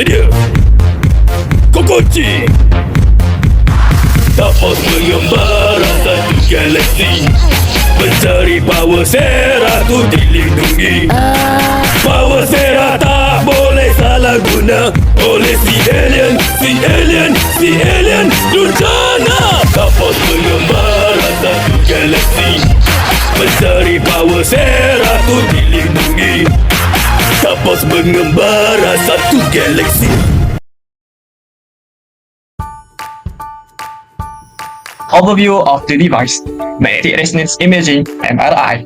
Sedia, kau kunci. Dapat mengembara satu galaksi, mencari power Sera tu dilindungi. Power Sera tak boleh salah guna oleh si alien durjana. Dapat mengembara satu galaksi, mencari power Sera tu dilindungi. Dapat mengembara satu galaksi. Overview of the device: Magnetic Resonance Imaging (MRI),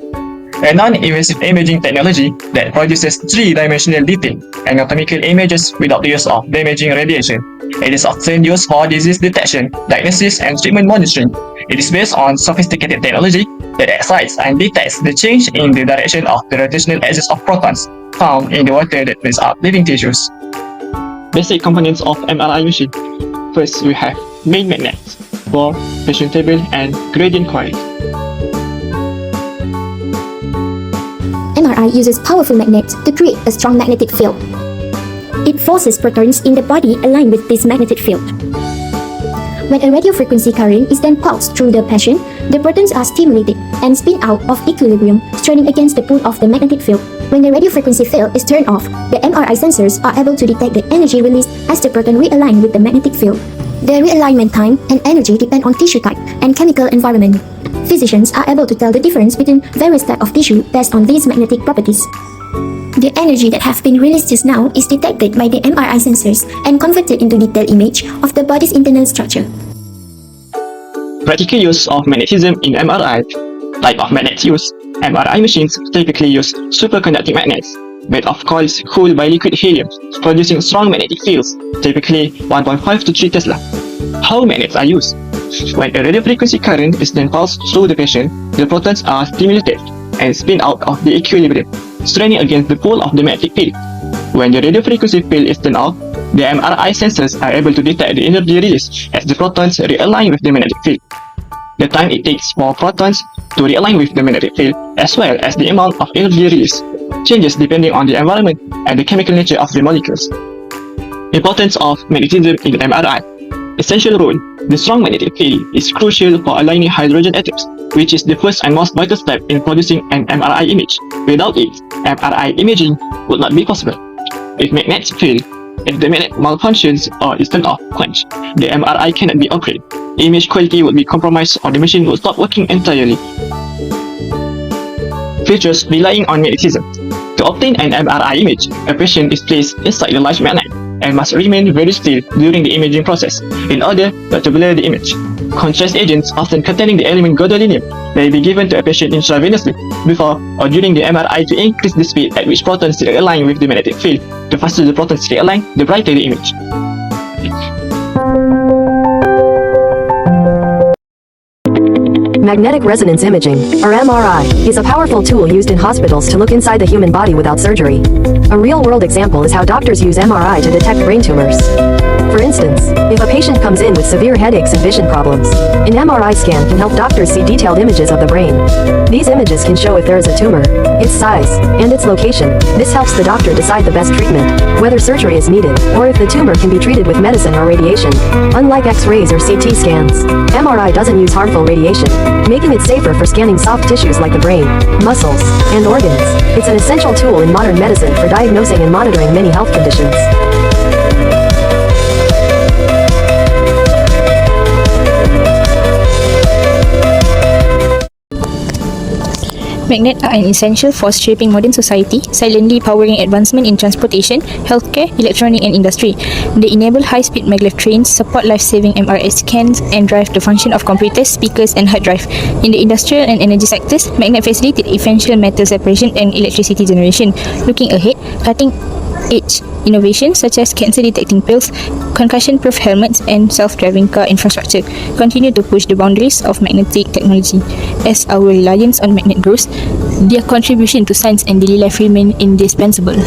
a non-invasive imaging technology that produces three-dimensional detailed anatomical images without the use of damaging radiation. It is often used for disease detection, diagnosis, and treatment monitoring. It is based on sophisticated technology that excites and detects the change in the direction of the rotational axis of protons found in the water that makes up living tissues. Basic components of MRI machine. First, we have main magnets for patient table and gradient coil. MRI uses powerful magnets to create a strong magnetic field. It forces protons in the body aligned with this magnetic field. When a radiofrequency current is then pulsed through the patient, the protons are stimulated and spin out of equilibrium, straining against the pull of the magnetic field. When the radiofrequency field is turned off, the MRI sensors are able to detect the energy released as the proton realign with the magnetic field. The realignment time and energy depend on tissue type and chemical environment. Physicians are able to tell the difference between various types of tissue based on these magnetic properties. The energy that have been released just now is detected by the MRI sensors and converted into detailed image of the body's internal structure. Practical use of magnetism in MRI. Type of magnets used. MRI machines typically use superconducting magnets made of coils cooled by liquid helium, producing strong magnetic fields, typically 1.5 to 3 Tesla. How magnets are used? When a radiofrequency current is then pulsed through the patient, the protons are stimulated and spin out of the equilibrium, straining against the pull of the magnetic field. When the radiofrequency field is turned off, the MRI sensors are able to detect the energy release as the protons realign with the magnetic field. The time it takes for protons to realign with the magnetic field, as well as the amount of energy release, changes depending on the environment and the chemical nature of the molecules. Importance of magnetism in MRI. Essential role. The strong magnetic field is crucial for aligning hydrogen atoms, which is the first and most vital step in producing an MRI image. Without it, MRI imaging would not be possible. If magnets fail, if the magnet malfunctions or is turned off, quenched, the MRI cannot be operated. Image quality would be compromised or the machine would stop working entirely. Features relying on magnetism. To obtain an MRI image, a patient is placed inside the large magnet and must remain very still during the imaging process in order not to blur the image. Contrast agents, often containing the element gadolinium, may be given to a patient intravenously before or during the MRI to increase the speed at which protons realign with the magnetic field. The faster the protons realign, the brighter the image. Magnetic resonance imaging, or MRI, is a powerful tool used in hospitals to look inside the human body without surgery. A real-world example is how doctors use MRI to detect brain tumors. For instance, if a patient comes in with severe headaches and vision problems, an MRI scan can help doctors see detailed images of the brain. These images can show if there is a tumor, its size, and its location. This helps the doctor decide the best treatment, whether surgery is needed, or if the tumor can be treated with medicine or radiation. Unlike X-rays or CT scans, MRI doesn't use harmful radiation, making it safer for scanning soft tissues like the brain, muscles, and organs. It's an essential tool in modern medicine for diagnosing and monitoring many health conditions. Magnets are an essential force shaping modern society, silently powering advancement in transportation, healthcare, electronic and industry. They enable high-speed maglev trains, support life-saving MRI scans, and drive the function of computers, speakers, and hard drive. In the industrial and energy sectors, magnet facilitate essential metal separation and electricity generation. Looking ahead, cutting-edge innovations such as cancer-detecting pills, concussion-proof helmets, and self-driving car infrastructure continue to push the boundaries of magnetic technology. As our reliance on magnet grows, their contribution to science and daily life remain indispensable.